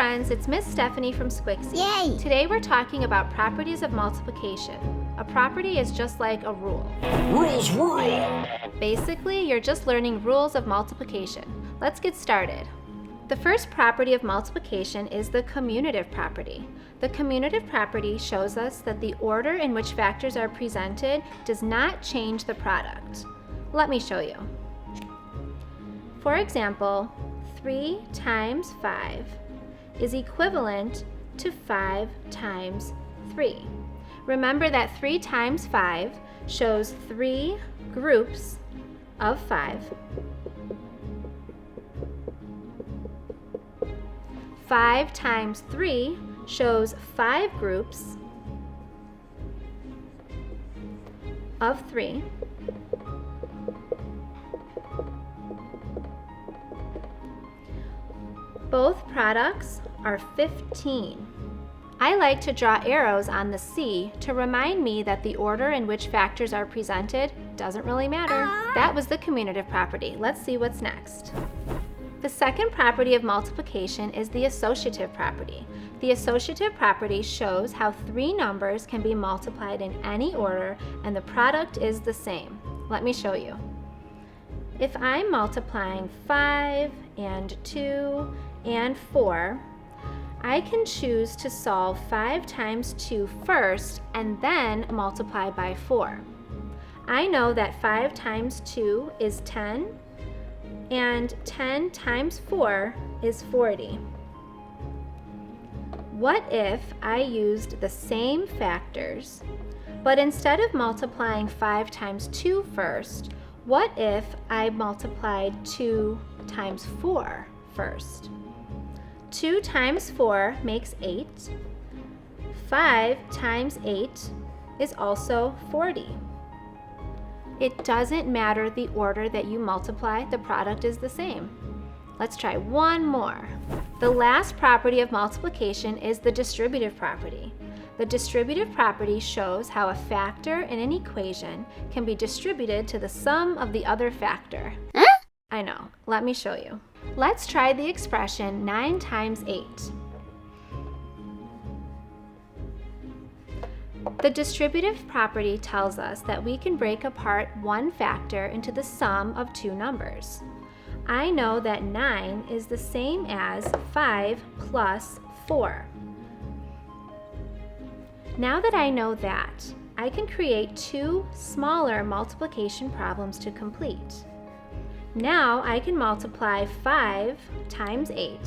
friends, it's Miss Stephanie from Squixy. Yay! Today we're talking about properties of multiplication. A property is just like a rule. Rules rule! Basically, you're just learning rules of multiplication. Let's get started. The first property of multiplication is the commutative property. The commutative property shows us that the order in which factors are presented does not change the product. Let me show you. For example, 3 times 5 is equivalent to 5 times 3. Remember that 3 times 5 shows 3 groups of 5. 5 times 3 shows 5 groups of 3. Both products are 15. I like to draw arrows on the C to remind me that the order in which factors are presented doesn't really matter. That was the commutative property. Let's see what's next. The second property of multiplication is the associative property. The associative property shows how 3 numbers can be multiplied in any order and the product is the same. Let me show you. If I'm multiplying 5 and 2 and 4, I can choose to solve 5 times 2 first and then multiply by 4. I know that 5 times 2 is 10 and 10 times 4 is 40. What if I used the same factors, but instead of multiplying 5 times 2 first, what if I multiplied 2 times 4 first? 2 times 4 makes 8. 5 times 8 is also 40. It doesn't matter the order that you multiply, the product is the same. Let's try one more. The last property of multiplication is the distributive property. The distributive property shows how a factor in an equation can be distributed to the sum of the other factor. I know, let me show you. Let's try the expression 9 times 8. The distributive property tells us that we can break apart one factor into the sum of 2 numbers. I know that 9 is the same as 5 plus 4. Now that I know that, I can create 2 smaller multiplication problems to complete. Now I can multiply 5 times 8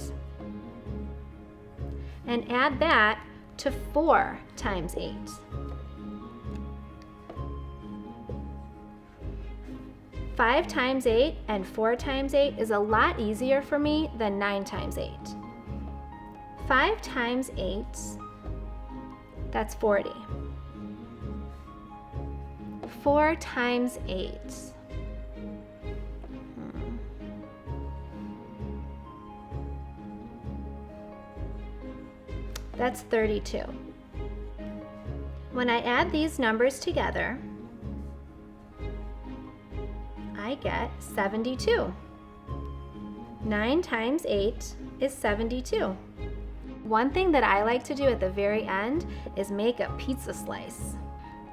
and add that to 4 times 8. Five times 8 and 4 times 8 is a lot easier for me than 9 times 8. 5 times 8, that's 40. 4 times 8. That's 32. When I add these numbers together, I get 72. 9 times 8 is 72. One thing that I like to do at the very end is make a pizza slice.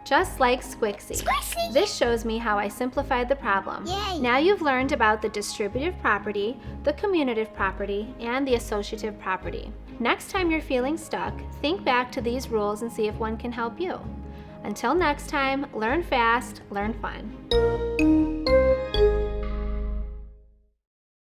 Just like Squixy. Squixy! This shows me how I simplified the problem. Yay! Now you've learned about the distributive property, the commutative property, and the associative property. Next time you're feeling stuck, think back to these rules and see if one can help you. Until next time, learn fast, learn fun.